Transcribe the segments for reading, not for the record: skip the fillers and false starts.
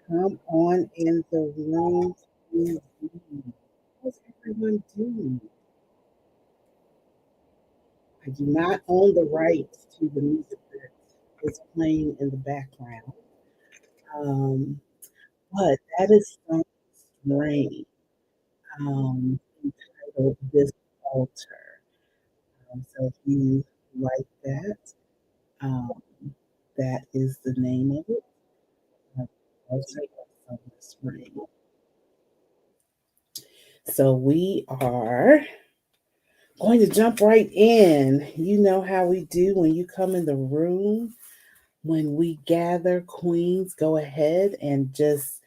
Come on in the room, please. How's everyone doing? I do not own the rights to the music that is playing in the background, um, but that is some rain entitled "This Altar." So if you like that, um, that is the name of it. Uh, Altar of Summer Rain. So we are going to jump right in. You know how we do when you come in the room, when we gather queens, go ahead and just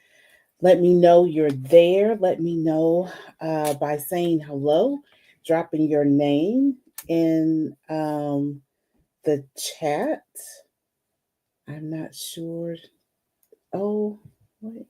let me know you're there. Let me know by saying hello, dropping your name in the chat. I'm not sure. Oh, wait.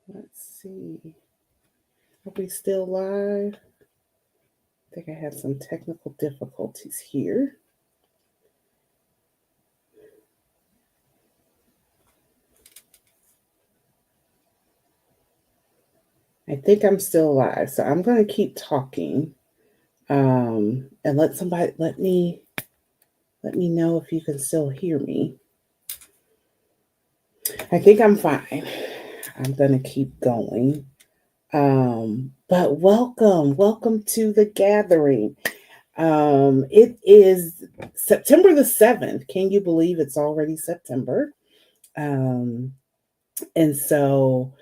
Let's see. Are we still live? I think I have some technical difficulties here. I think I'm still alive, so I'm going to keep talking, and let me know if you can still hear me. I think I'm fine. I'm going to keep going. But welcome to the gathering. It is September the 7th. Can you believe it's already September? Um, and so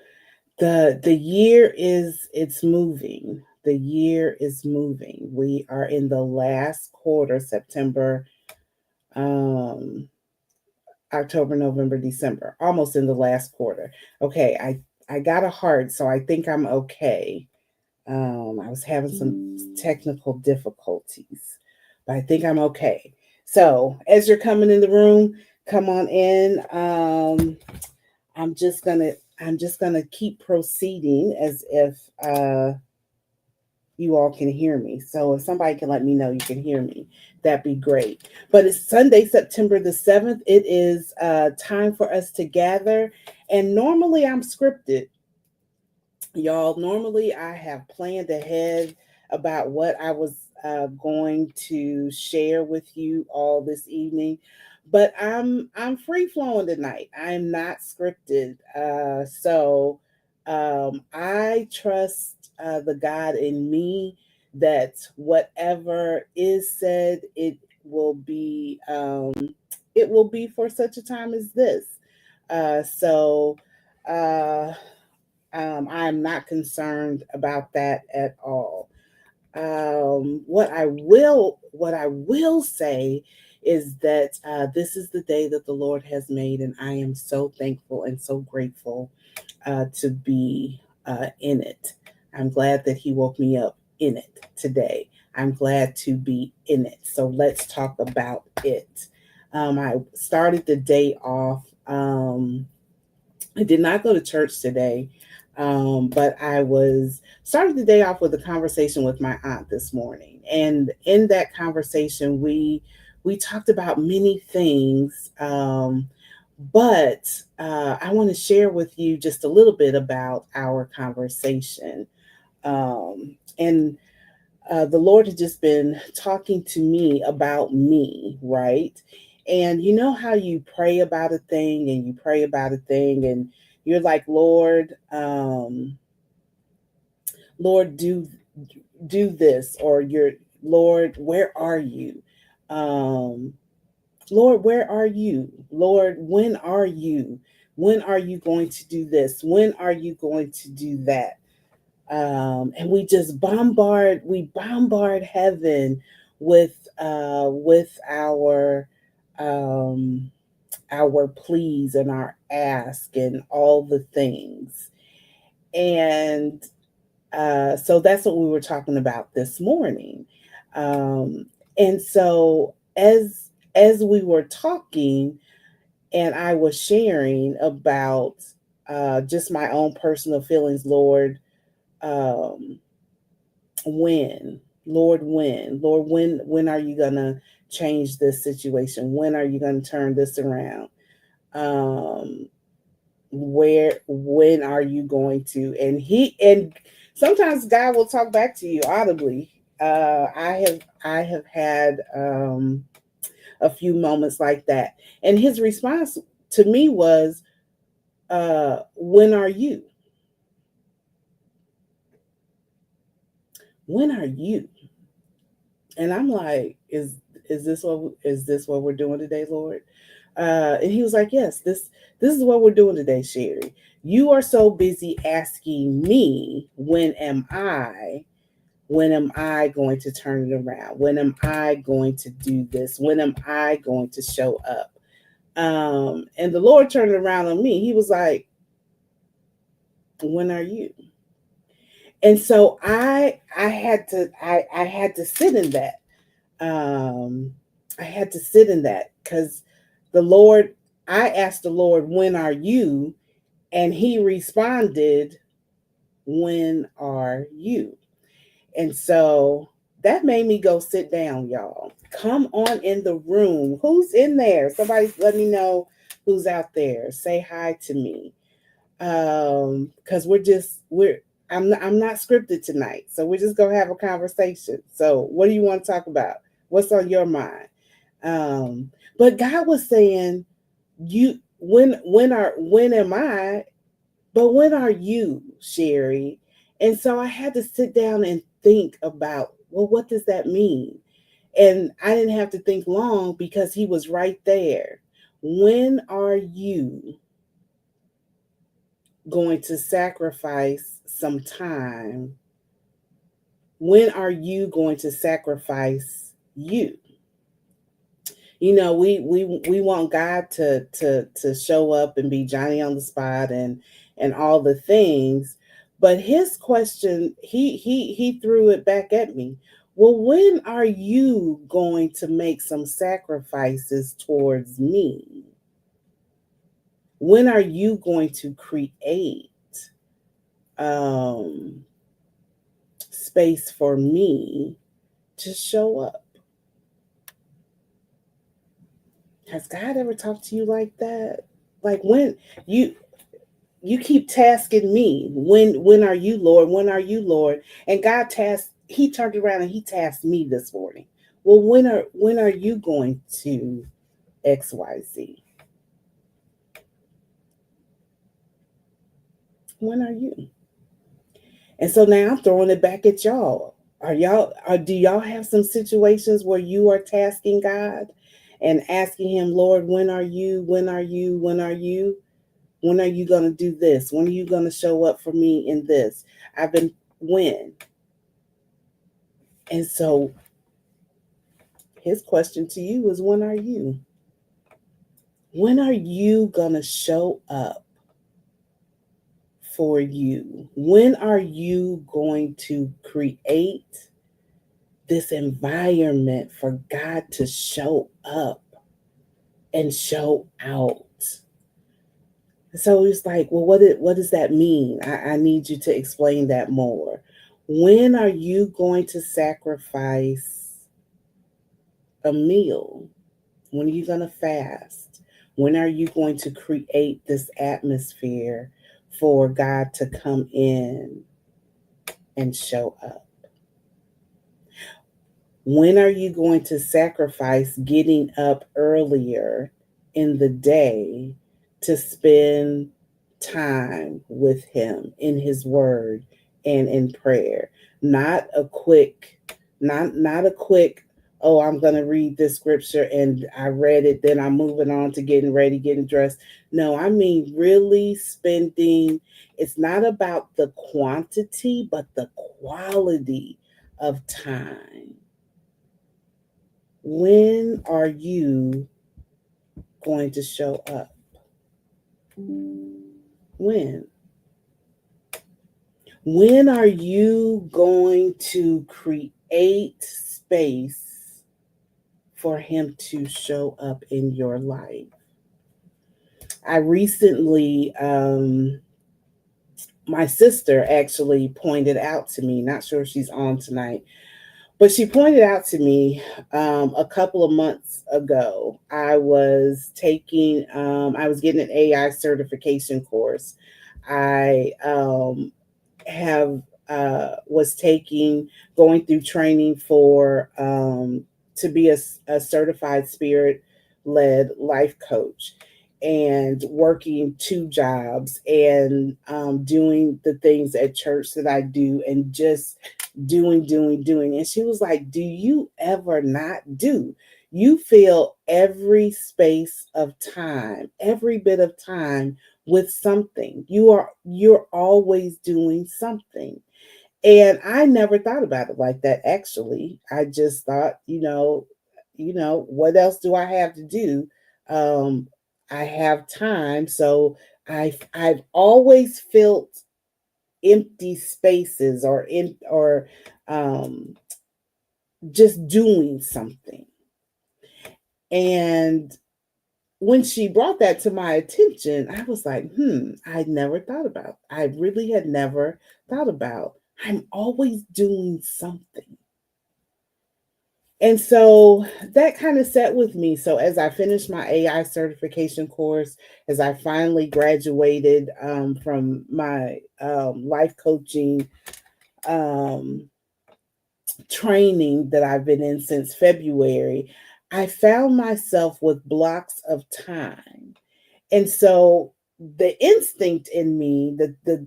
the year is it's moving. The year is moving. We are in the last quarter, September, um, October, November, December, almost in the last quarter. Okay, I got a heart, so I think I'm okay. I was having some technical difficulties, but I think I'm okay. So as you're coming in the room, come on in. I'm just gonna keep proceeding as if you all can hear me. So if somebody can let me know you can hear me, that'd be great. But it's Sunday, September the 7th. It is time for us to gather. And normally I'm scripted, y'all. Normally I have planned ahead about what I was going to share with you all this evening. But I'm free flowing tonight. I'm not scripted. So I trust the God in me that whatever is said, it will be for such a time as this. So uh, I'm not concerned about that at all. What I will say is that this is the day that the Lord has made, and I am so thankful and so grateful to be in it. I'm glad that He woke me up in it today. I'm glad to be in it. So let's talk about it. I started the day off. I did not go to church today, but I was started the day off with a conversation with my aunt this morning, and in that conversation, we talked about many things. But I want to share with you just a little bit about our conversation. And The Lord has just been talking to me about me, right? And you know how you pray about a thing and you pray about a thing and you're like, Lord, do this, or you're Lord, where are you? Um, Lord, where are you? Lord, when are you? When are you going to do this? When are you going to do that? And we bombard heaven with um, our pleas and our ask and all the things. And So that's what we were talking about this morning. Um, and so as we were talking, and I was sharing about just my own personal feelings, Lord, um, when, Lord, when are you gonna change this situation? When are you gonna turn this around? Um, when are you going to? And sometimes God will talk back to you audibly. I have had a few moments like that, and his response to me was, when are you? When are you? And I'm like, is this what we're doing today, Lord? And he was like, yes, this is what we're doing today, Sherry. You are so busy asking me, when am I going to turn it around? When am I going to do this? When am I going to show up? And the Lord turned it around on me. He was like, when are you? And so I had to sit in that. um I had to sit in that because the Lord I asked the Lord, when are you? And he responded, when are you? And so that made me go sit down, y'all. Come on in the room. Who's in there? Somebody let me know who's out there. Say hi to me. Because I'm not scripted tonight. So we're just gonna have a conversation. So what do you want to talk about? What's on your mind? Um, but God was saying, you when am I? But when are you, Sherry? And so I had to sit down and think about, well, what does that mean? And I didn't have to think long because he was right there. When are you going to sacrifice some time? When are you going to sacrifice you? We want God to show up and be Johnny on the spot and all the things. But his question, he threw it back at me. Well, when are you going to make some sacrifices towards me? When are you going to create um space for me to show up? Has God ever talked to you like that? Like, when you you keep tasking me, when are you, Lord? When are you, Lord? And God tasked he turned around and he tasked me this morning. Well, when are you going to XYZ? When are you? And so now I'm throwing it back at y'all. Do y'all have some situations where you are tasking God and asking him, Lord, when are you? When are you? When are you? When are you going to do this? When are you going to show up for me in this? I've been when? And so his question to you is, when are you? When are you going to show up for you? When are you going to create this environment for God to show up and show out? So it's like, well, what does that mean? I need you to explain that more. When are you going to sacrifice a meal? When are you going to fast? When are you going to create this atmosphere for God to come in and show up? When are you going to sacrifice getting up earlier in the day to spend time with Him in His Word and in prayer? Not a quick, not a quick, oh, I'm going to read this scripture and I read it, then I'm moving on to getting ready, getting dressed. No, I mean really spending, it's not about the quantity, but the quality of time. When are you going to show up? When? When are you going to create space for him to show up in your life? I recently, my sister actually pointed out to me, not sure if she's on tonight, but she pointed out to me a couple of months ago. I was getting an AI certification course. I have was taking going through training for to be a certified spirit led life coach, and working two jobs, and doing the things at church that I do, and just doing. And she was like, do you ever not do? You fill every space of time, every bit of time, with something. You're always doing something. And I never thought about it like that, actually. I just thought, what else do I have to do? um I have time. So I've always felt empty spaces, or um just doing something. And when she brought that to my attention, I was like, I really had never thought about. I'm always doing something. And so that kind of sat with me. So as I finished my AI certification course, as I finally graduated from my life coaching um, training that I've been in since February, I found myself with blocks of time. And so the instinct in me, the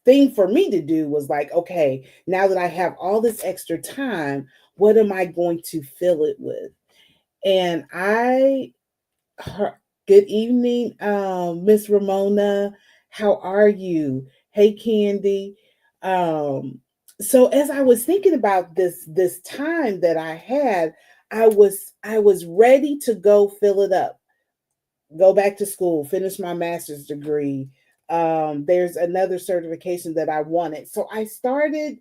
thing for me to do was like, okay, now that I have all this extra time, what am I going to fill it with? And her, good evening, Miss Ramona. How are you? Hey, Candy. Um, so as I was thinking about this time that I had, I was ready to go fill it up, go back to school, finish my master's degree. There's another certification that I wanted. So I started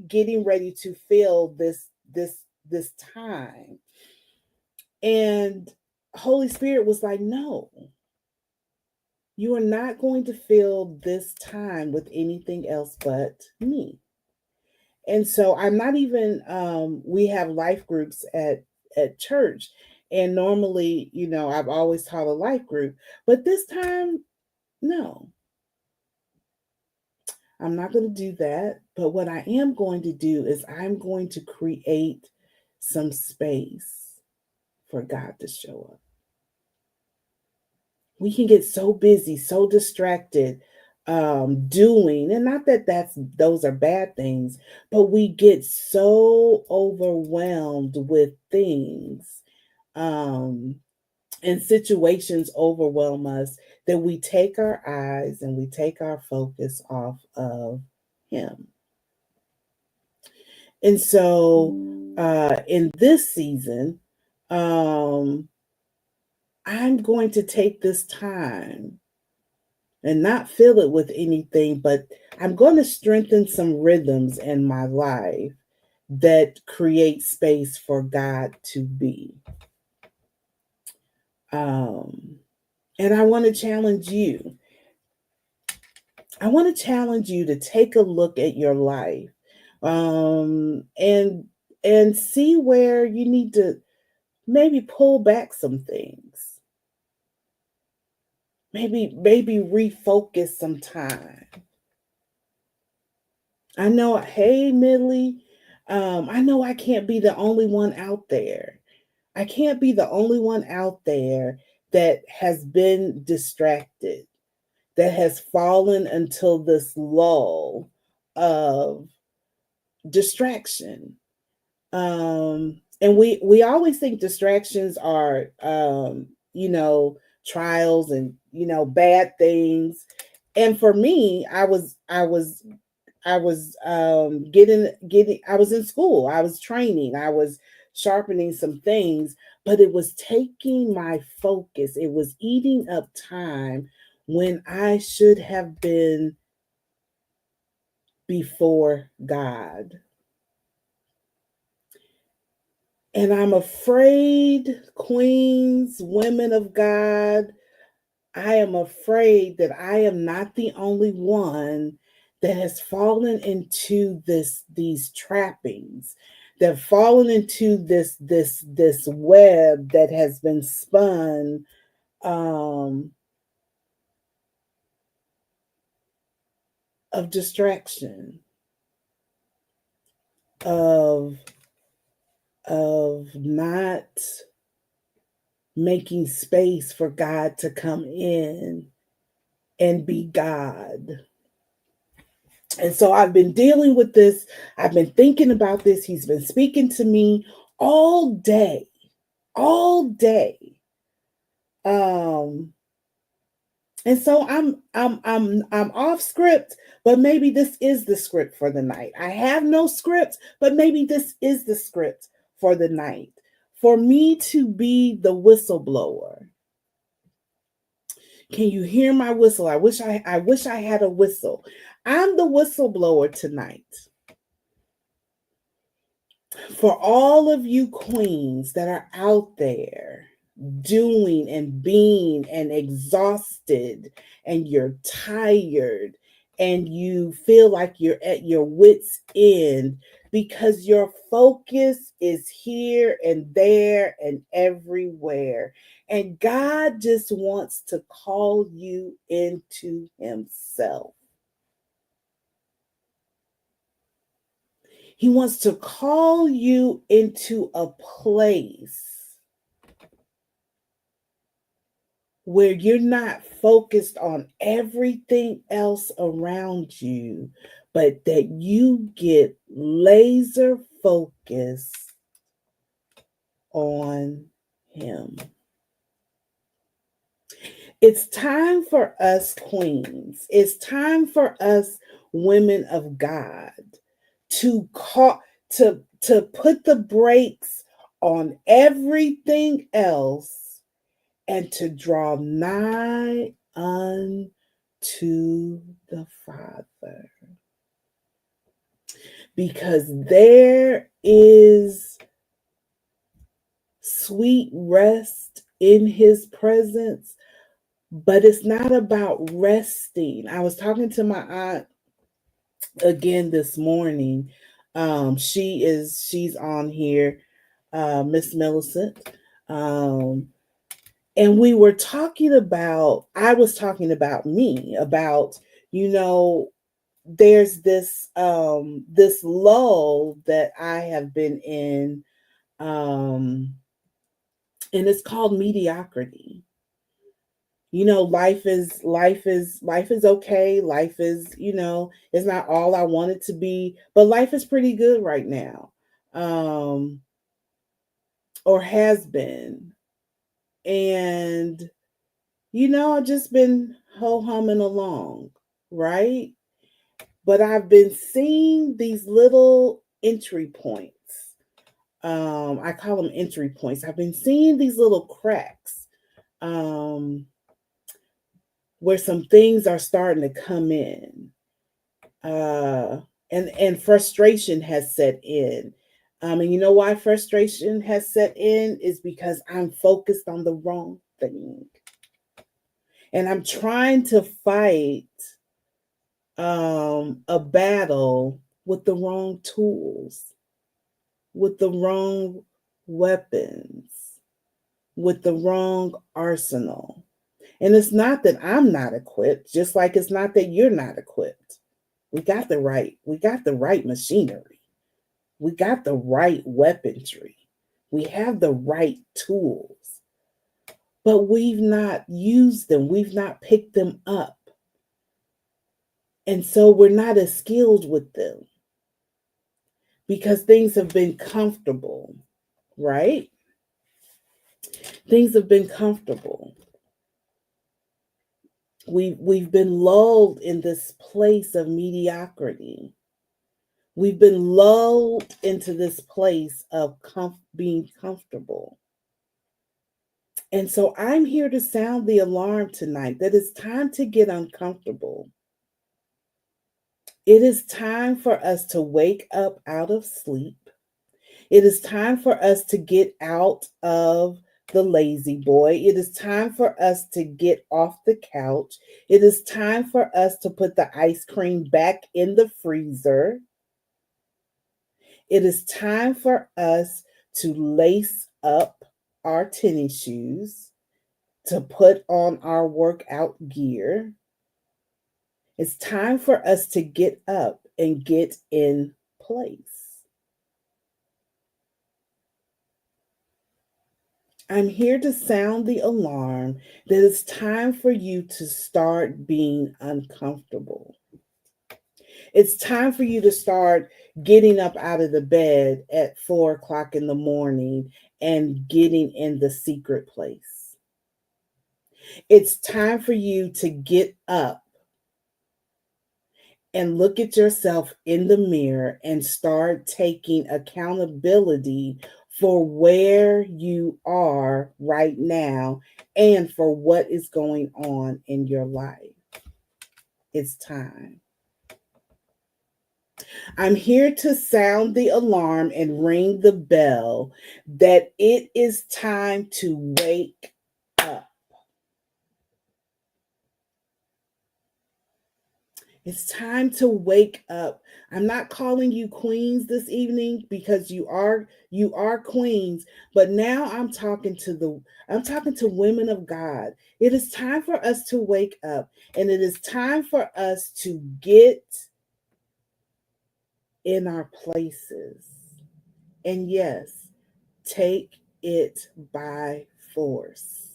getting ready to fill this time. And Holy Spirit was like, no, you are not going to fill this time with anything else but me. And so I'm not even we have life groups at church. And normally, I've always taught a life group, but this time, no, I'm not going to do that. But what I am going to do is I'm going to create some space for God to show up. We can get so busy, so distracted, doing, and not that those are bad things, but we get so overwhelmed with things, um, and situations overwhelm us, that we take our eyes and we take our focus off of Him. And so, in this season, um, I'm going to take this time and not fill it with anything, but I'm going to strengthen some rhythms in my life that create space for God to be. Um, and I want to challenge you. I want to challenge you to take a look at your life, and see where you need to maybe pull back some things. Maybe refocus some time. I know, hey, Millie, I know I can't be the only one out there. I can't be the only one out there that has been distracted, that has fallen until this lull of distraction. And we always think distractions are, trials, and bad things. And for me, I was getting I was in school, I was training, I was sharpening some things, but it was taking my focus. It was eating up time when I should have been before God. And I'm afraid, queens, women of God, I am afraid that I am not the only one that has fallen into these trappings, that have fallen into this web that has been spun, um, of distraction, of not making space for God to come in and be God. And so I've been dealing with this. I've been thinking about this. He's been speaking to me all day, all day. Um, and so I'm off script, but maybe this is the script for the night. I have no script, but maybe this is the script for the night. For me to be the whistleblower. Can you hear my whistle? I wish I had a whistle. I'm the whistleblower tonight. For all of you queens that are out there doing and being and exhausted, and you're tired, and you feel like you're at your wits' end because your focus is here and there and everywhere. And God just wants to call you into Himself. He wants to call you into a place where you're not focused on everything else around you, but that you get laser focused on Him. It's time for us queens. It's time for us women of God to call to put the brakes on everything else and to draw nigh unto the Father. Because there is sweet rest in His presence, but it's not about resting. I was talking to my aunt again this morning. She's on here, Miss Millicent. Um, and we were talking about, I was talking about me, about, you know, there's this lull that I have been in, and it's called mediocrity. You know, life is okay. Life is, it's not all I want it to be, but life is pretty good right now. Um, or has been. And I've just been ho humming along, right? But I've been seeing these little entry points. I call them entry points. I've been seeing these little cracks, where some things are starting to come in, and frustration has set in. And you know why frustration has set in is because I'm focused on the wrong thing, and I'm trying to fight a battle with the wrong tools, with the wrong weapons, with the wrong arsenal. And it's not that I'm not equipped, just like it's not that you're not equipped. We got the right machinery. We got the right weaponry. We have the right tools, but we've not used them. We've not picked them up. And so we're not as skilled with them because things have been comfortable, right? Things have been comfortable. We've been lulled in this place of mediocrity. We've been lulled into this place of being comfortable. And so I'm here to sound the alarm tonight that it's time to get uncomfortable. It is time for us to wake up out of sleep. It is time for us to get out of the lazy boy. It is time for us to get off the couch. It is time for us to put the ice cream back in the freezer. It is time for us to lace up our tennis shoes, to put on our workout gear. It's time for us to get up and get in place. I'm here to sound the alarm that it's time for you to start being uncomfortable. It's time for you to start getting up out of the bed at 4 o'clock in the morning and getting in the secret place. It's time for you to get up and look at yourself in the mirror and start taking accountability for where you are right now and for what is going on in your life. It's time. I'm here to sound the alarm and ring the bell that it is time to wake up. It's time to wake up. I'm not calling you queens this evening because you are queens, but now I'm talking to women of God. It is time for us to wake up, and it is time for us to get in our places. And yes, take it by force.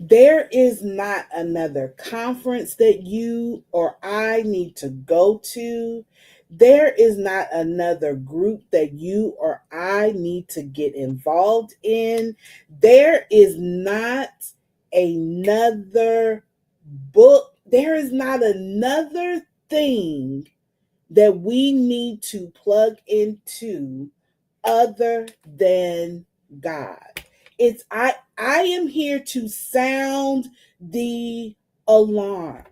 There is not another conference that you or I need to go to. There is not another group that you or I need to get involved in. There is not another book. There is not another thing that we need to plug into other than God. I am here to sound the alarm.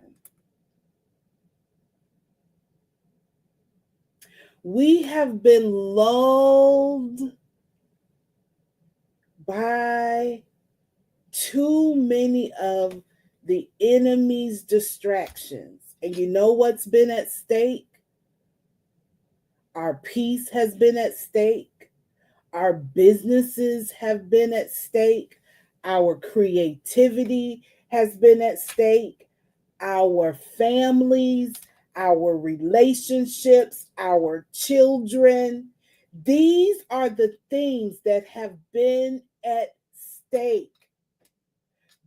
We have been lulled by too many of the enemy's distractions. And you know what's been at stake? Our peace has been at stake. Our businesses have been at stake. Our creativity has been at stake. Our families, our relationships, our children. These are the things that have been at stake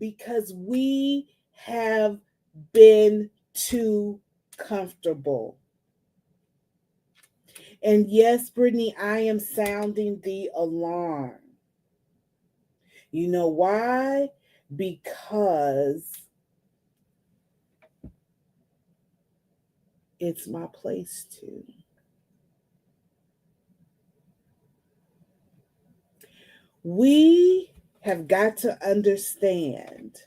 because we have been too comfortable. And yes, Brittany, I am sounding the alarm. You know why? Because it's my place to. We have got to understand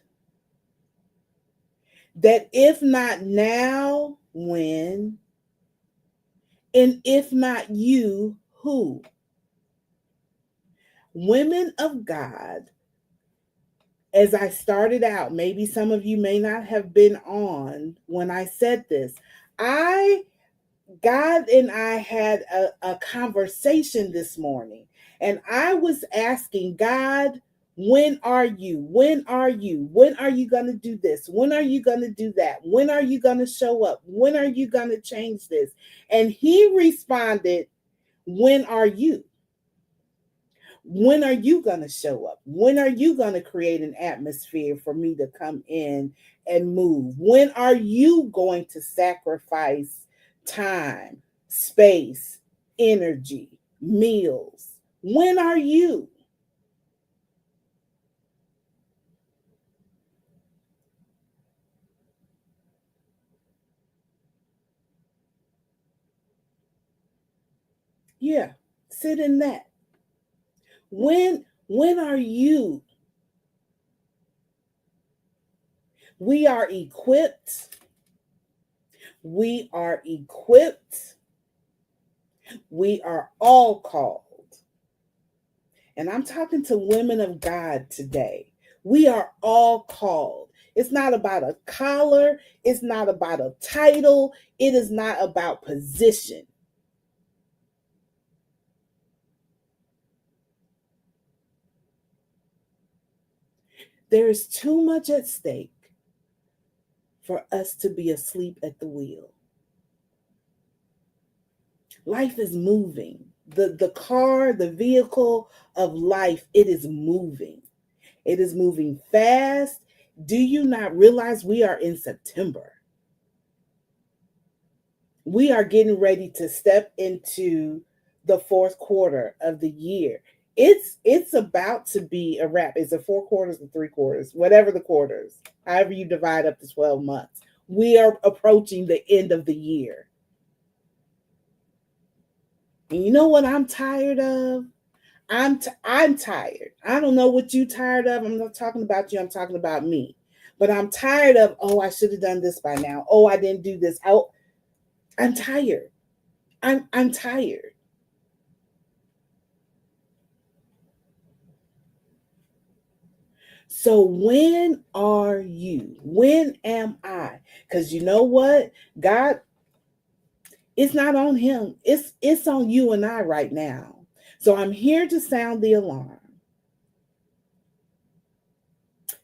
that if not now, when? And if not you, who? Women of God, as I started out, maybe some of you may not have been on when I said this. God and I had a conversation this morning, and I was asking God, when are you? When are you? When are you going to do this? When are you going to do that? When are you going to show up? When are you going to change this? And he responded, when are you? When are you going to show up? When are you going to create an atmosphere for me to come in and move? When are you going to sacrifice time, space, energy, meals? When are you? Yeah, sit in that. When are you? We are equipped. We are equipped. We are all called. And I'm talking to women of God today. We are all called. It's not about a collar. It's not about a title. It is not about position. There is too much at stake for us to be asleep at the wheel. Life is moving. The car, the vehicle of life, it is moving. It is moving fast. Do you not realize we are in September? We are getting ready to step into the fourth quarter of the year. It's about to be a wrap. Is it 4 quarters or 3 quarters? Whatever the quarters, however you divide up the 12 months. We are approaching the end of the year. And you know what I'm tired of? I'm tired. I don't know what you tired of. I'm not talking about you. I'm talking about me. But I'm tired of, oh, I should have done this by now. Oh, I didn't do this. Oh, I'm tired. I'm tired. So when are you? When am I? Because you know what? God, it's not on him. It's on you and I right now. So I'm here to sound the alarm.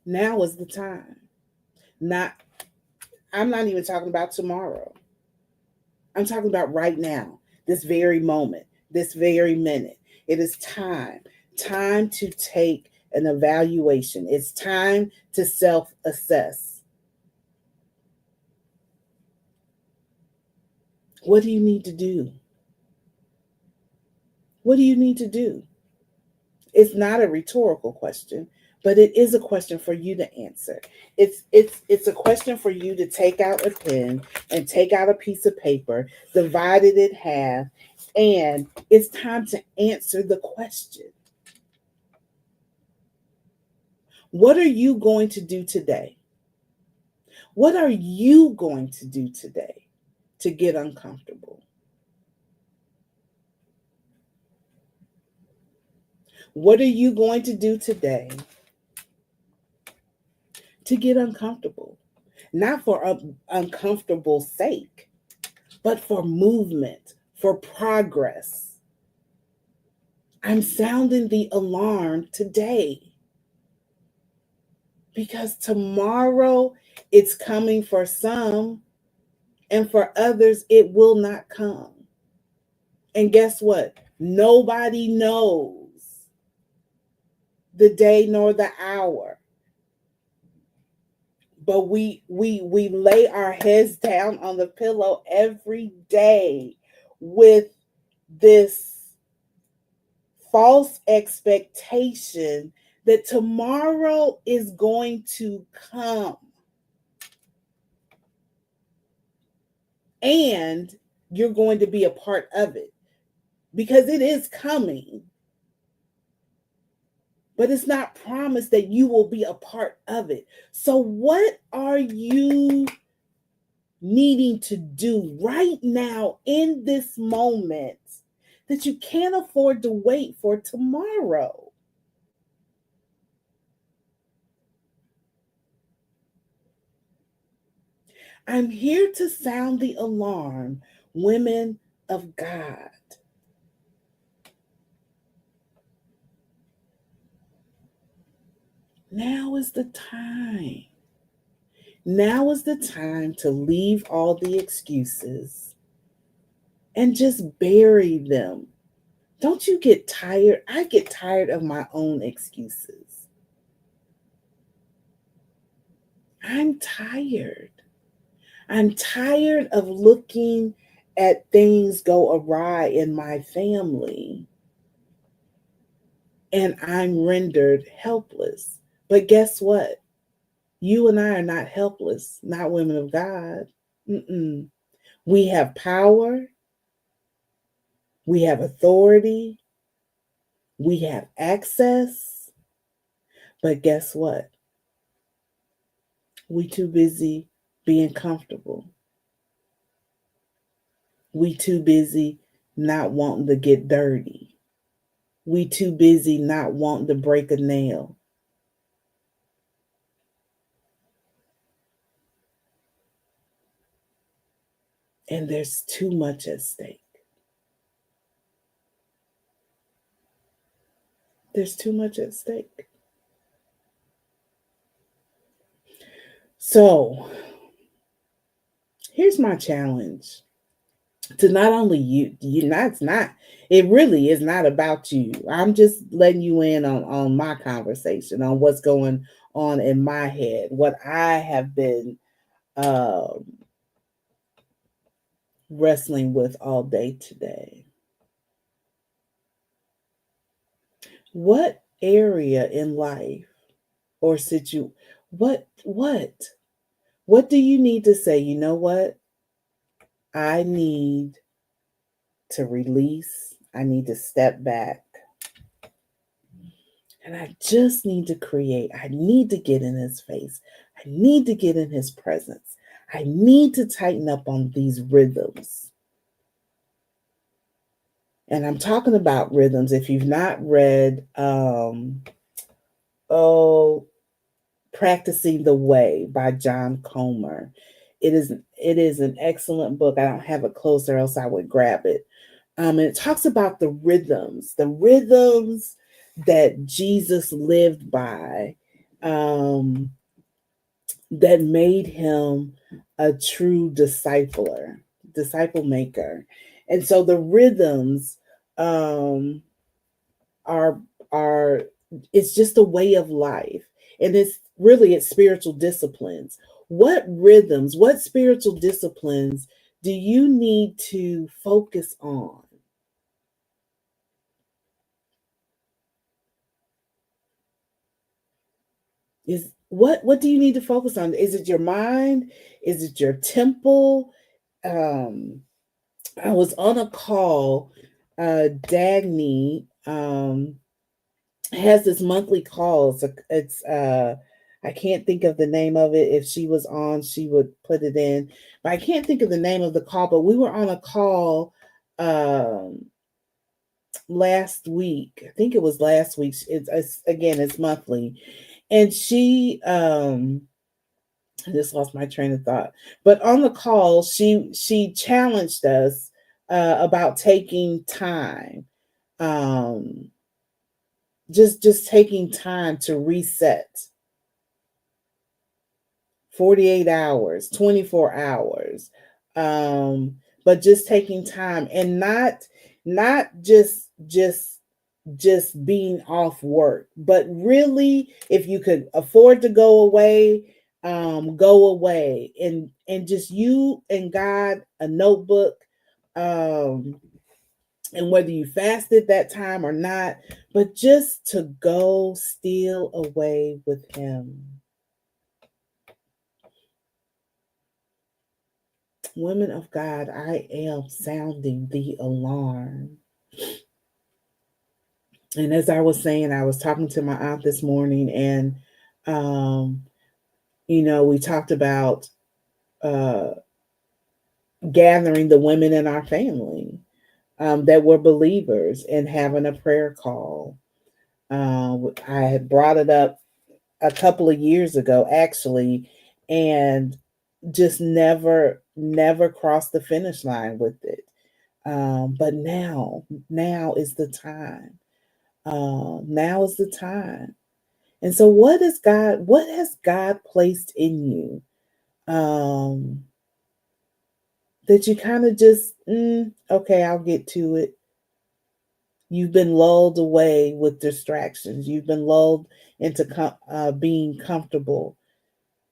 Now is the time. Not I'm not even talking about tomorrow. I'm talking about right now, this very moment, this very minute. It is time to take an evaluation. It's time to self assess. What do you need to do? What do you need to do? It's not a rhetorical question, but it is a question for you to answer. It's a question for you to take out a pen and take out a piece of paper, divide it in half, and it's time to answer the question. What are you going to do today? What are you going to do today to get uncomfortable? What are you going to do today to get uncomfortable? Not for uncomfortable sake, but for movement, for progress. I'm sounding the alarm today because tomorrow it's coming for some, and for others, it will not come. And guess what? Nobody knows the day nor the hour. But we lay our heads down on the pillow every day with this false expectation that tomorrow is going to come and you're going to be a part of it because it is coming, but it's not promised that you will be a part of it. So, what are you needing to do right now in this moment that you can't afford to wait for tomorrow? I'm here to sound the alarm, women of God. Now is the time. Now is the time to leave all the excuses and just bury them. Don't you get tired? I get tired of my own excuses. I'm tired. I'm tired of looking at things go awry in my family and I'm rendered helpless. But guess what? You and I are not helpless, not women of God. Mm-mm. We have power, we have authority, We have access, but guess what? We too busy being comfortable. We too busy not wanting to get dirty. We too busy not wanting to break a nail. And there's too much at stake. There's too much at stake. So here's my challenge to not only you not it's not it really is not about you. I'm just letting you in on my conversation, on what's going on in my head, what I have been um wrestling with all day today. What area in life or what do you need to say, you know what? I need to release. I need to step back. And I just need to create. I need to get in his face. I need to get in his presence. I need to tighten up on these rhythms. And I'm talking about rhythms. If you've not read oh Practicing the Way by John Comer. It is an excellent book. I don't have it close or else I would grab it. And it talks about the rhythms that Jesus lived by, um, that made him a true disciple maker. And so the rhythms um, are are it's just a way of life, and it's spiritual disciplines. What spiritual disciplines do you need to focus on? Is what do you need to focus on? Is it your mind? Is it your temple? um I was on a call. Dagny has this monthly call. So it's I can't think of the name of it. If she was on, she would put it in. But I can't think of the name of the call. But we were on a call um last week. I think it was last week. It's again, it's monthly. And I just lost my train of thought. But on the call, she challenged us about taking time. Um just taking time to reset. 48 hours, 24 hours. But just taking time and not just being off work, but really, if you could afford to go away, and just you and God, a notebook, um, and whether you fasted that time or not, but just to go steal away with Him. Women of God, I am sounding the alarm. And as I was saying, I was talking to my aunt this morning, and um, we talked about uh, gathering the women in our family that were believers and having a prayer call. I had brought it up a couple of years ago, actually, and just never crossed the finish line with it. But now is the time. Now is the time. And so, what has God placed in you, um, that you kind of just, okay, I'll get to it. You've been lulled away with distractions. You've been lulled into being comfortable.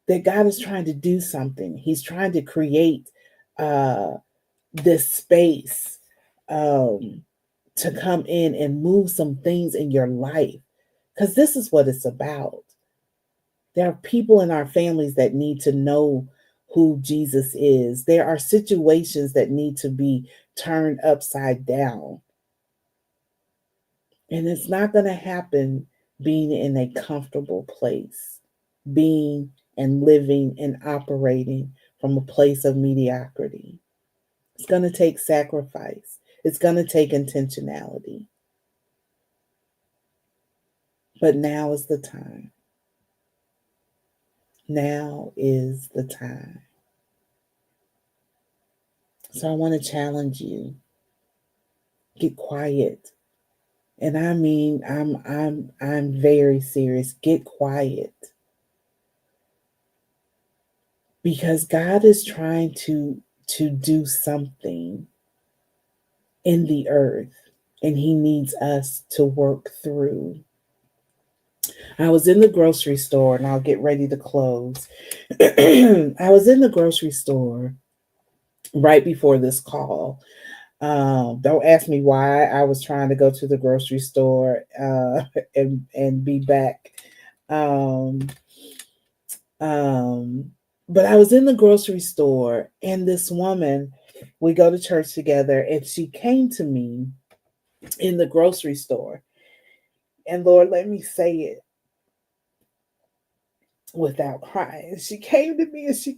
That God is trying to do something. He's trying to create uh, this space, um, to come in and move some things in your life. Because this is what it's about. There are people in our families that need to know who Jesus is. There are situations that need to be turned upside down. And it's not going to happen being in a comfortable place, being and living and operating from a place of mediocrity. It's going to take sacrifice, it's going to take intentionality. But now is the time. Now is the time. So I want to challenge you. Get quiet. And I mean, I'm very serious. Get quiet. Because God is trying to do something in the earth, and he needs us to work through. I was in the grocery store, and I'll get ready to close. I was in the grocery store right before this call. Don't ask me why I was trying to go to the grocery store and be back. Um, um, but I was in the grocery store, and this woman, we go to church together, and she came to me in the grocery store. And Lord, let me say it without crying. She came to me and she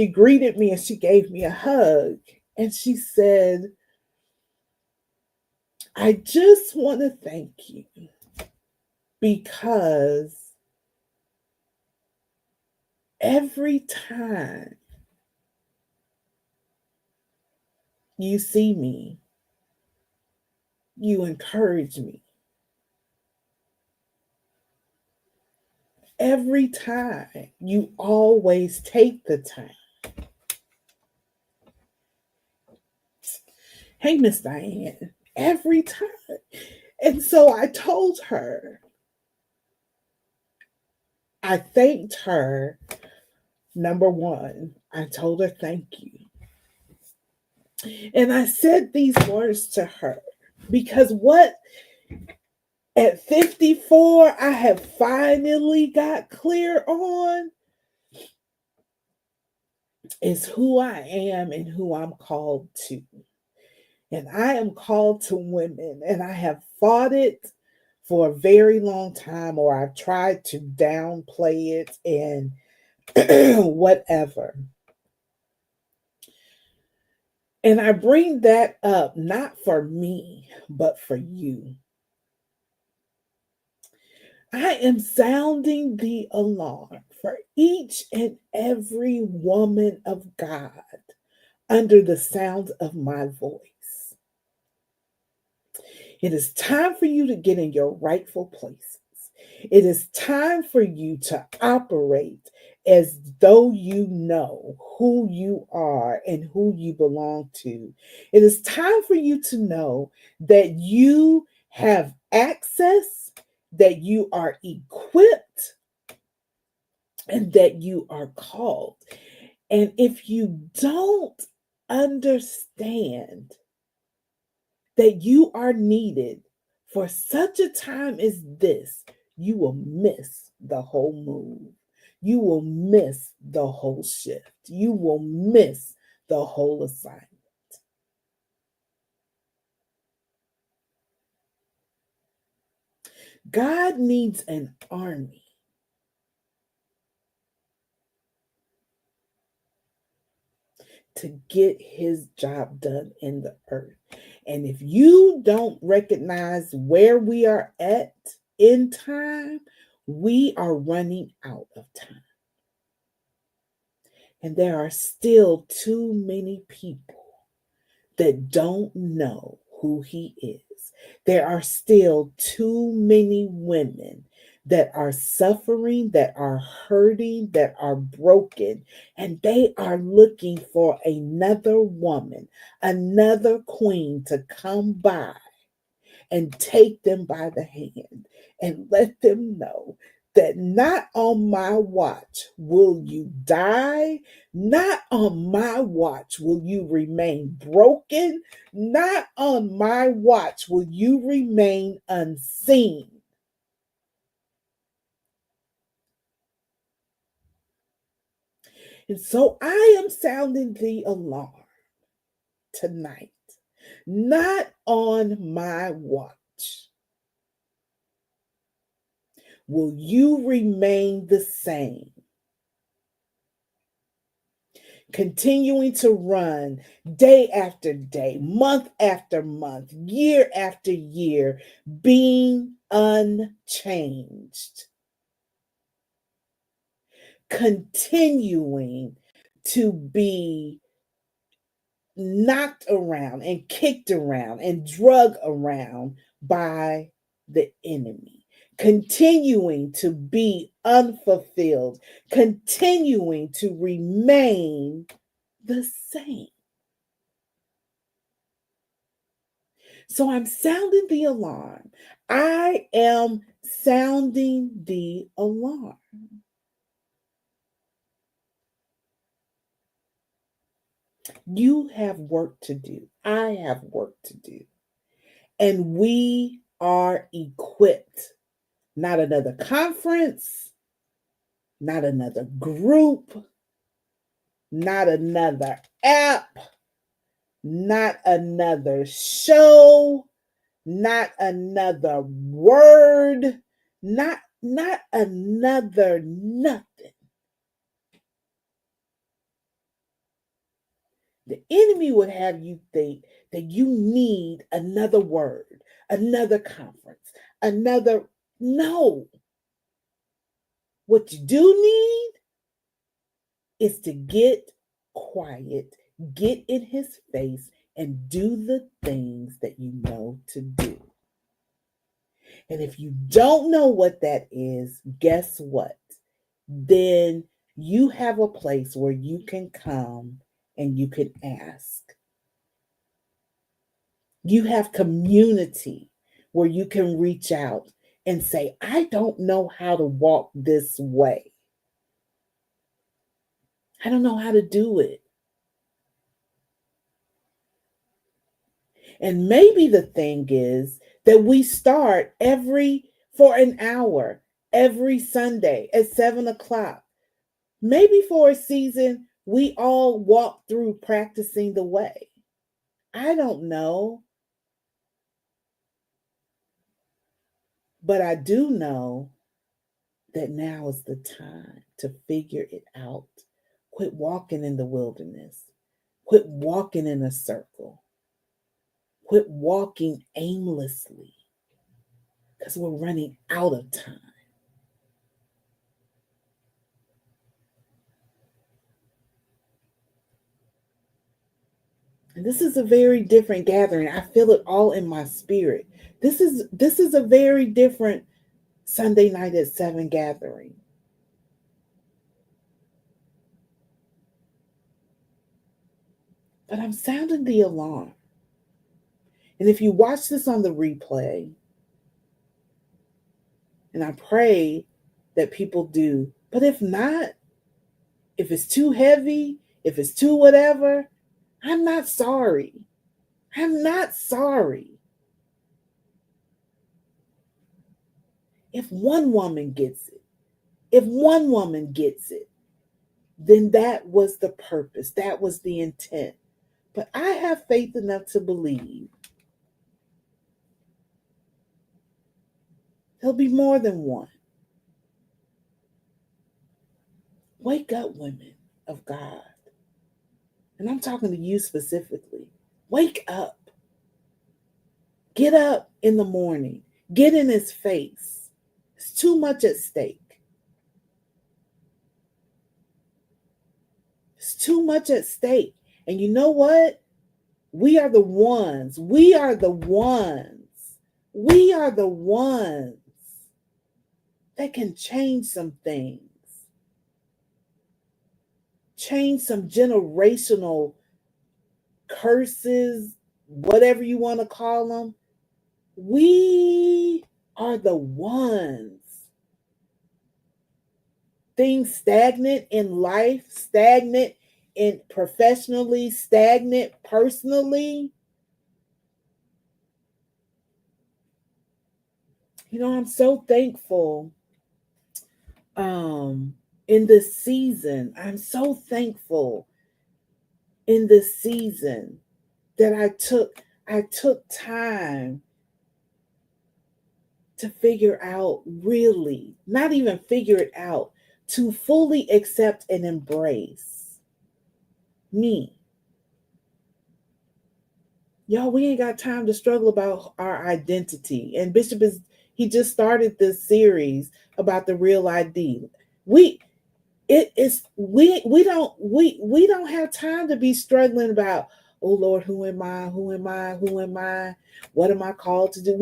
greeted me and she gave me a hug. And she said, I just want to thank you because every time you see me, you encourage me. Every time you always take the time. Hey, Miss Diane, every time. And so I told her, I thanked her. Number one, I told her thank you. And I said these words to her because what at 54 I have finally got clear on is who I am and who I'm called to. And I am called to women, and I have fought it for a very long time, or I've tried to downplay it and whatever. And I bring that up not for me, but for you. I am sounding the alarm for each and every woman of God under the sound of my voice. It is time for you to get in your rightful places. It is time for you to operate as though you know who you are and who you belong to. It is time for you to know that you have access, that you are equipped, and that you are called. And if you don't understand that you are needed for such a time as this, you will miss the whole move. You will miss the whole shift. You will miss the whole assignment. God needs an army to get his job done in the earth. And if you don't recognize where we are at in time, we are running out of time. And there are still too many people that don't know who he is. There are still too many women that are suffering, that are hurting, that are broken, and they are looking for another woman, another queen to come by and take them by the hand and let them know that not on my watch will you die, not on my watch will you remain broken, not on my watch will you remain unseen. And so I am sounding the alarm tonight, not on my watch. watch? Will you remain the same? Continuing to run day after day, month after month, year after year, being unchanged. Continuing to be knocked around and kicked around and drug around by the enemy. Continuing to be unfulfilled, continuing to remain the same. So I'm sounding the alarm. I am sounding the alarm. You have work to do. I have work to do. And we are equipped. Not another conference, not another group, not another app, not another show, not another word, not another nothing. The enemy would have you think that you need another word, another conference, another. No. What you do need is to get quiet, get in his face, and do the things that you know to do. And if you don't know what that is, guess what? Then you have a place where you can come and you can ask. You have community where you can reach out and say, I don't know how to walk this way. I don't know how to do it. And maybe the thing is that we start for an hour every Sunday at 7:00. Maybe for a season, we all walk through practicing the way. I don't know. But I do know that now is the time to figure it out. Quit walking in the wilderness. Quit walking in a circle. Quit walking aimlessly because we're running out of time. And this is a very different gathering. I feel it all in my spirit. This is a very different Sunday night at 7 gathering. But I'm sounding the alarm. And if you watch this on the replay, and I pray that people do, but if not, if it's too heavy, if it's too whatever, I'm not sorry. I'm not sorry. If one woman gets it, then that was the purpose, that was the intent. But I have faith enough to believe there'll be more than one. Wake up, women of God. And I'm talking to you specifically. Wake up. Get up in the morning. Get in his face. It's too much at stake. It's too much at stake. And you know what? We are the ones. We are the ones that can change some things. Change some generational curses, whatever you want to call them. We are the ones. Things stagnant in life, stagnant in professionally, stagnant personally. You know, I'm so thankful in this season. I'm so thankful in this season that I took time to figure out, really, not even figure it out, to fully accept and embrace me. Y'all, we ain't got time to struggle about our identity. And Bishop he just started this series about the real ID. We we don't have time to be struggling about, oh Lord, who am I? Who am I? Who am I? What am I called to do?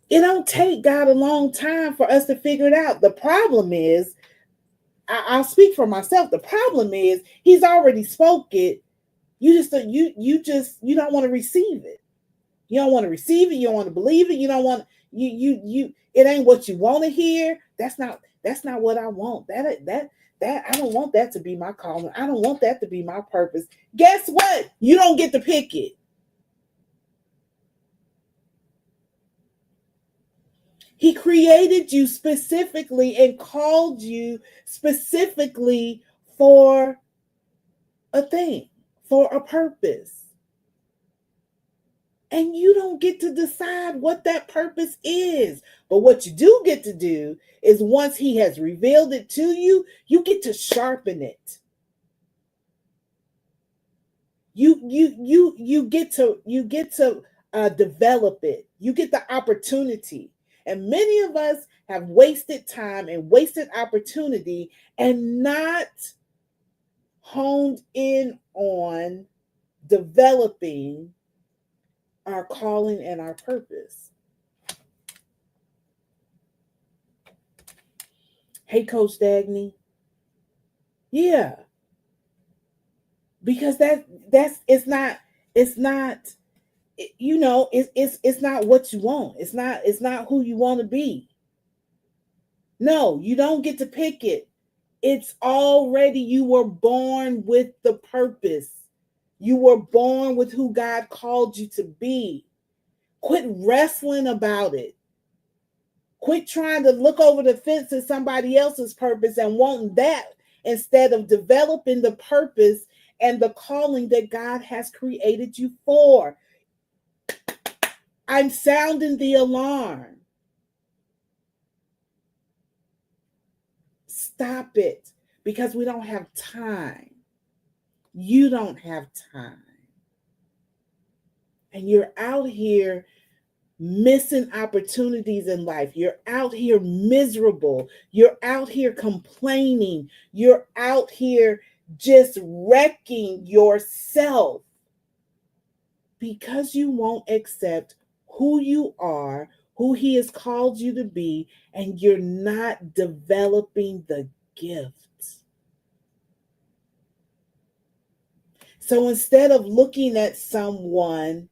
It don't take God a long time for us to figure it out. The problem is, I'll speak for myself. The problem is he's already spoke it. You don't want to receive it. You don't want to receive it. You don't want to believe it. You don't want you. It ain't what you want to hear. That's not what I want. That I don't want that to be my calling. I don't want that to be my purpose. Guess what? You don't get to pick it. He created you specifically and called you specifically for a thing, for a purpose. And you don't get to decide what that purpose is. But what you do get to do is, once he has revealed it to you, you get to sharpen it. You get to develop it. You get the opportunity. And many of us have wasted time and wasted opportunity and not honed in on developing our calling and our purpose. Hey, Coach Dagny. Yeah. Because it's not it's not what you want. It's not who you want to be. No, you don't get to pick it. It's already, you were born with the purpose. You were born with who God called you to be. Quit wrestling about it. Quit trying to look over the fence at somebody else's purpose and wanting that, instead of developing the purpose and the calling that God has created you for. I'm sounding the alarm. Stop it, because we don't have time. You don't have time. And you're out here missing opportunities in life. You're out here miserable. You're out here complaining. You're out here just wrecking yourself because you won't accept who you are, who he has called you to be, and you're not developing the gifts. So instead of looking at someone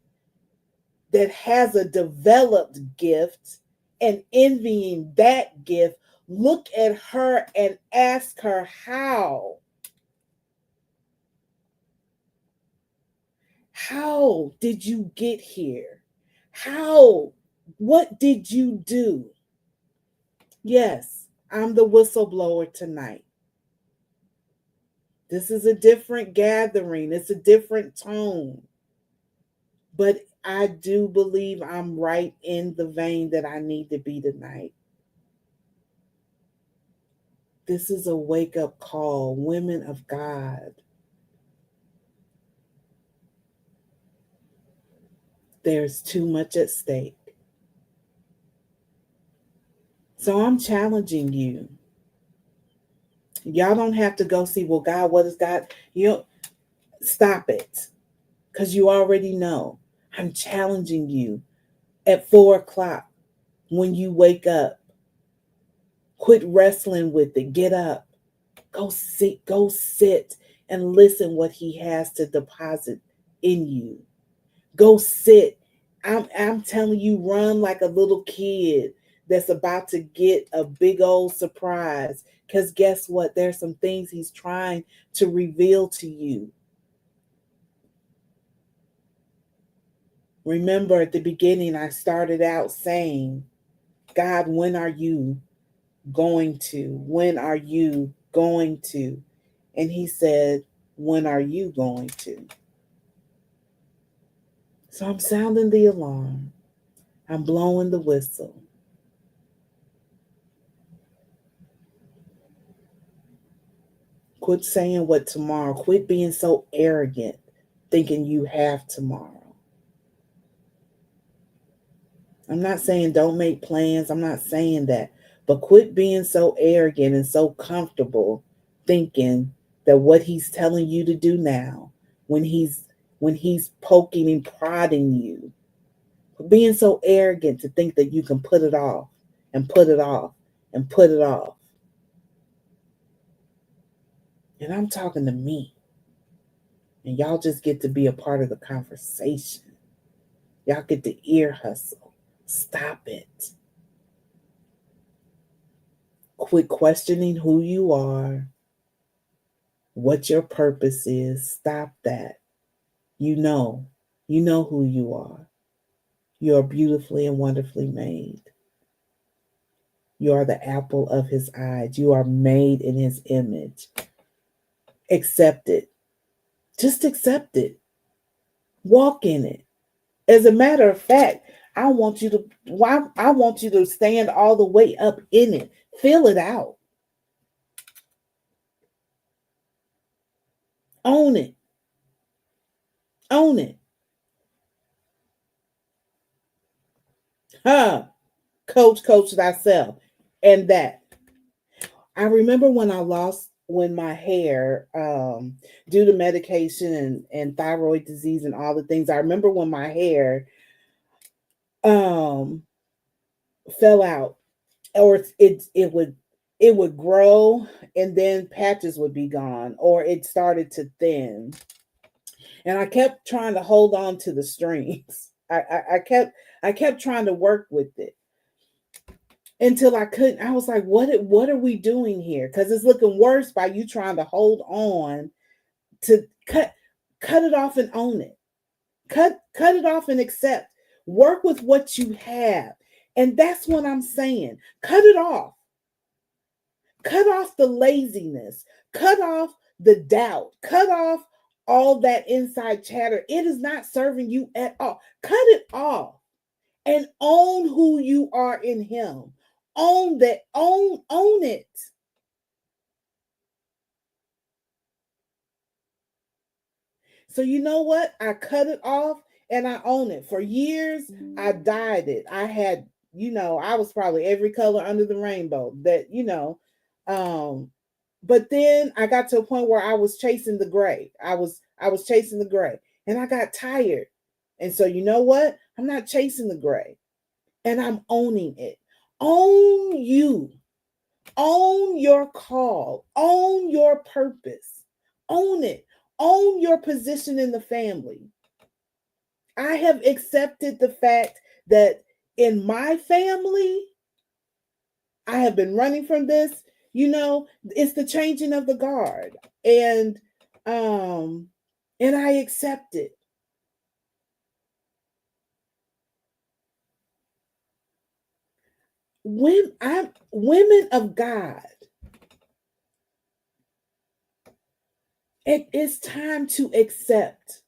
that has a developed gift and envying that gift, look at her and ask her how. How did you get here? What did you do? Yes, I'm the whistleblower tonight. This is a different gathering. It's a different tone. But I do believe I'm right in the vein that I need to be tonight. This is a wake-up call, women of God. There's too much at stake. So I'm challenging you. Y'all don't have to go see, well, God, what is God? Stop it. Because you already know. I'm challenging you at 4:00 when you wake up. Quit wrestling with it. Get up. Go sit and listen what he has to deposit in you. Go sit. I'm telling you, run like a little kid that's about to get a big old surprise. Because guess what? There's some things he's trying to reveal to you. Remember at the beginning, I started out saying, God, when are you going to? When are you going to? And he said, when are you going to? So I'm sounding the alarm. I'm blowing the whistle. Quit saying what tomorrow. Quit being so arrogant, thinking you have tomorrow. I'm not saying don't make plans. I'm not saying that. But quit being so arrogant and so comfortable thinking that what he's telling you to do now, when he's poking and prodding you, being so arrogant to think that you can put it off and put it off and put it off. And I'm talking to me. And y'all just get to be a part of the conversation. Y'all get to ear hustle. Stop it. Quit questioning who you are, what your purpose is. Stop that. You know, you know who you are. You are beautifully and wonderfully made. You are the apple of his eyes. You are made in his image. Accept it. Just accept it. Walk in it. As a matter of fact, I want you to stand all the way up in it. Feel it out. Own it. Own it. Huh? Coach thyself. And that. I remember when my hair, due to medication and thyroid disease and all the things, I remember when my hair um fell out, or it would grow and then patches would be gone, or it started to thin. And I kept trying to hold on to the strings. I kept trying to work with it until I couldn't. I was like, what are we doing here? Because it's looking worse by you trying to hold on to cut it off and own it. Cut it off and accept. Work with what you have. And that's what I'm saying. Cut it off. Cut off the laziness. Cut off the doubt. Cut off all that inside chatter. It is not serving you at all. Cut it off and own who you are in him. Own that. Own it. So you know what? I cut it off and I own it. For years, I dyed it. I had, I was probably every color under the rainbow um, but then I got to a point where I was chasing the gray. I was chasing the gray and I got tired. And so you know what? I'm not chasing the gray and I'm owning it. Own you. Own your call. Own your purpose. Own it. Own your position in the family. I have accepted the fact that in my family, I have been running from this. It's the changing of the guard. Um and I accept it. When I'm women of God, it is time to accept.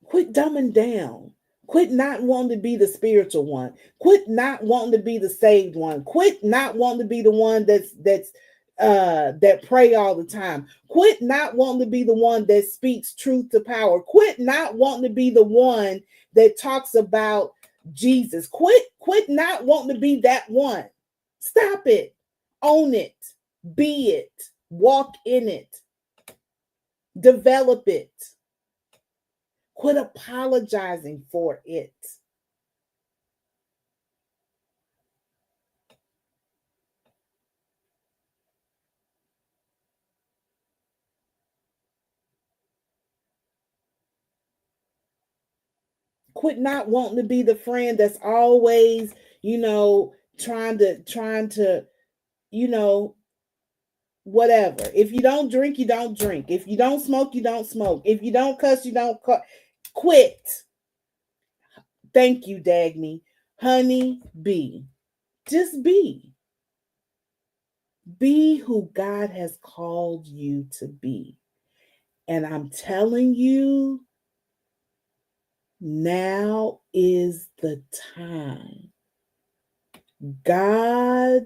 Quit dumbing down. Quit not wanting to be the spiritual one. Quit not wanting to be the saved one. Quit not wanting to be the one that pray all the time. Quit not wanting to be the one that speaks truth to power. Quit not wanting to be the one that talks about Jesus. Quit not wanting to be that one. Stop it. Own it. Be it. Walk in it. Develop it. Quit apologizing for it. Quit not wanting to be the friend that's always, trying to, you know, whatever. If you don't drink, you don't drink. If you don't smoke, you don't smoke. If you don't cuss, you don't cuss. Quit. Thank you, Dagny. Honey, be. Just be. Be who God has called you to be. And I'm telling you, Now is the time. God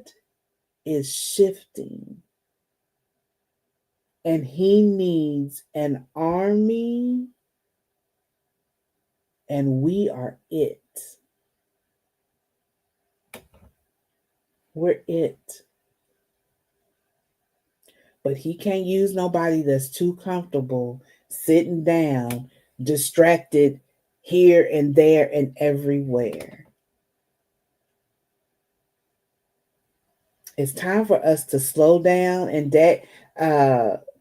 is shifting, and he needs an army, and we are it. We're it. But he can't use nobody that's too comfortable sitting down, distracted here and there and everywhere. It's time for us to slow down, and that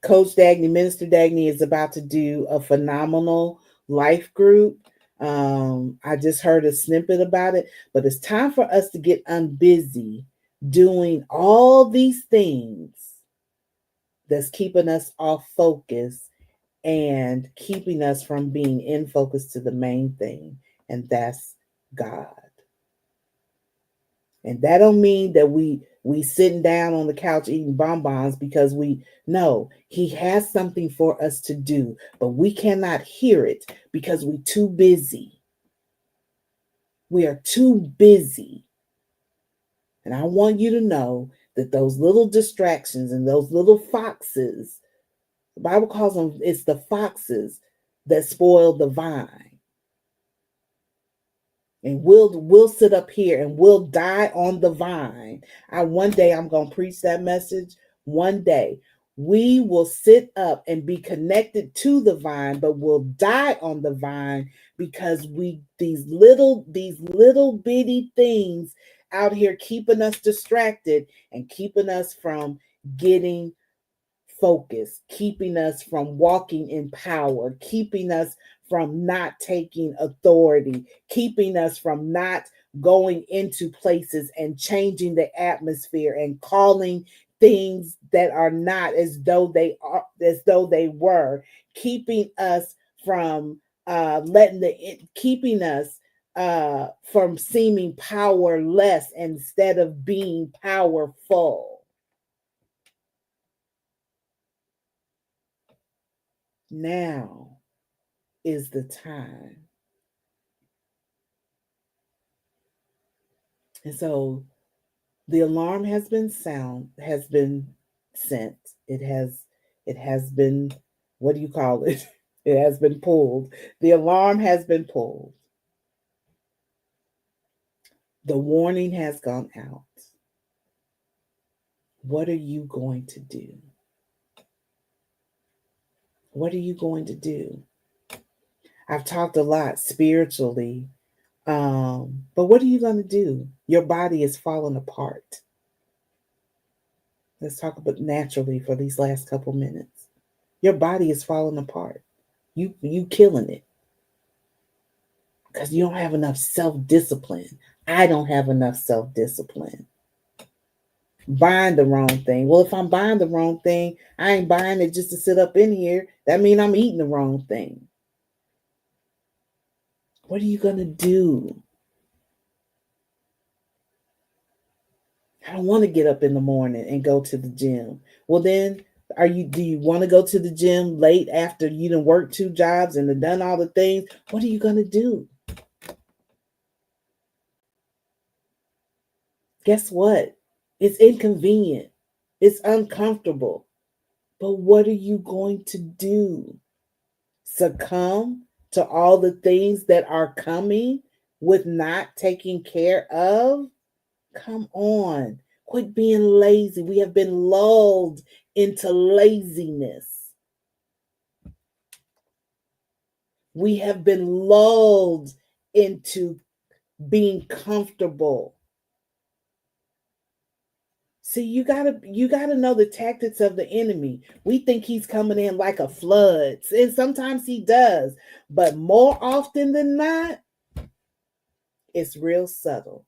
Coach Dagny, Minister Dagny, is about to do a phenomenal life group. I just heard a snippet about it, but it's time for us to get unbusy doing all these things that's keeping us off focus and keeping us from being in focus to the main thing, and that's God. And that don't mean that we sitting down on the couch eating bonbons, because we know he has something for us to do, but we cannot hear it because we're too busy. We are too busy. And I want you to know that those little distractions and those little foxes, the Bible calls them, it's the foxes that spoil the vine. And we'll sit up here and we'll die on the vine. One day I'm gonna preach that message. One day we will sit up and be connected to the vine, but we'll die on the vine because these little bitty things out here keeping us distracted and keeping us from getting focus, keeping us from walking in power, keeping us from not taking authority, keeping us from not going into places and changing the atmosphere and calling things that are not as though they are, as though they were, keeping us from keeping us from seeming powerless instead of being powerful. Now is the time. And so the alarm has been sent. It has been, what do you call it? It has been pulled. The alarm has been pulled. The warning has gone out. What are you going to do? What are you going to do? I've talked a lot spiritually, but what are you going to do? Your body is falling apart. Let's talk about naturally for these last couple minutes. Your body is falling apart. You killing it because you don't have enough self-discipline. I don't have enough self-discipline. Buying the wrong thing. Well, if I'm buying the wrong thing, I ain't buying it just to sit up in here. That means I'm eating the wrong thing. What are you gonna do? I don't want to get up in the morning and go to the gym. Well, then do you want to go to the gym late after you done worked 2 jobs and done all the things? What are you gonna do? Guess what? It's inconvenient. It's uncomfortable. But what are you going to do? Succumb to all the things that are coming with not taking care of? Come on. Quit being lazy. We have been lulled into laziness. We have been lulled into being comfortable. See, you gotta know the tactics of the enemy. We think he's coming in like a flood, and sometimes he does, but more often than not, it's real subtle.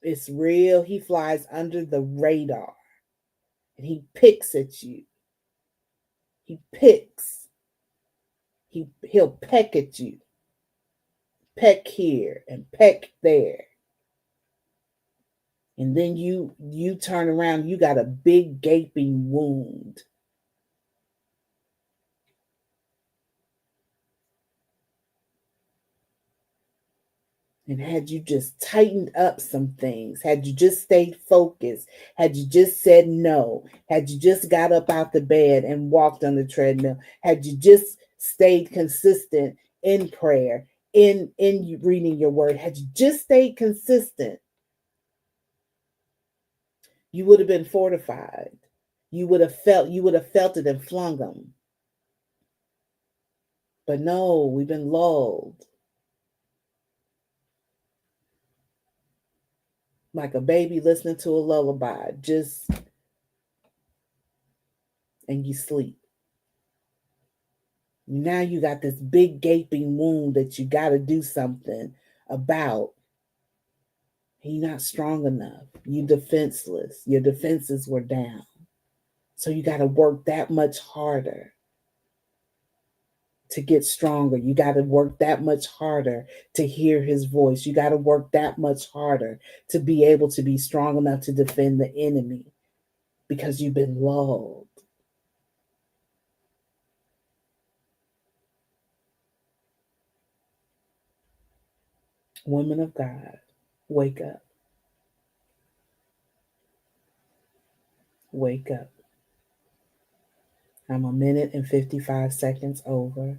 It's real. He flies under the radar, and he picks at you. He picks. He'll peck at you, peck here and peck there, and then you turn around. You got a big gaping wound. And had you just tightened up some things, had you just stayed focused, had you just said no, had you just got up out the bed and walked on the treadmill, had you just stayed consistent in prayer, in reading your word, had you just stayed consistent, you would have been fortified. You would have felt it and flung them. But no, we've been lulled like a baby listening to a lullaby, just and you sleep. Now you got this big gaping wound that you got to do something about. You're not strong enough. You defenseless. Your defenses were down. So you got to work that much harder to get stronger. You got to work that much harder to hear his voice. You got to work that much harder to be able to be strong enough to defend the enemy because you've been lulled. Women of God, wake up. Wake up. I'm a minute and 55 seconds over.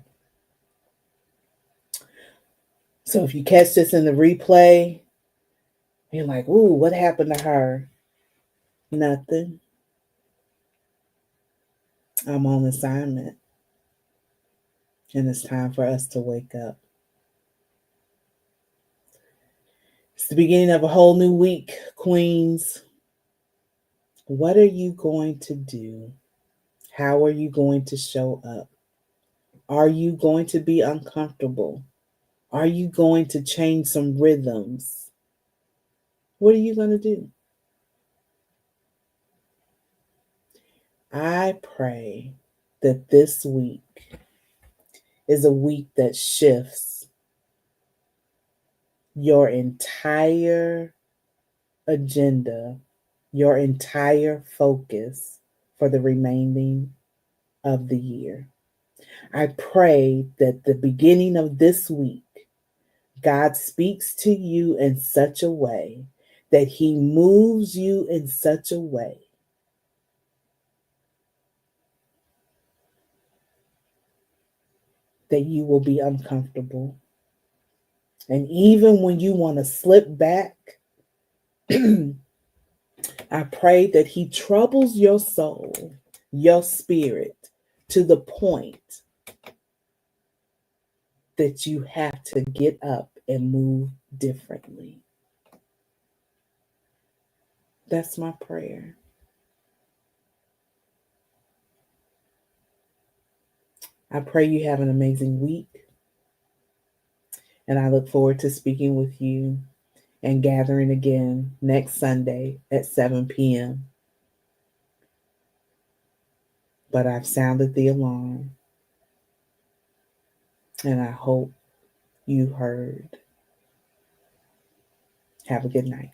So if you catch this in the replay, you're like, ooh, what happened to her? Nothing. I'm on assignment. And it's time for us to wake up. It's the beginning of a whole new week, Queens. What are you going to do? How are you going to show up? Are you going to be uncomfortable? Are you going to change some rhythms? What are you going to do? I pray that this week is a week that shifts your entire agenda, your entire focus for the remaining of the year. I pray that the beginning of this week, God speaks to you in such a way that he moves you in such a way that you will be uncomfortable. And even when you want to slip back, I pray that he troubles your soul, your spirit, to the point that you have to get up and move differently. That's my prayer. I pray you have an amazing week. And I look forward to speaking with you and gathering again next Sunday at 7 p.m. But I've sounded the alarm, and I hope you heard. Have a good night.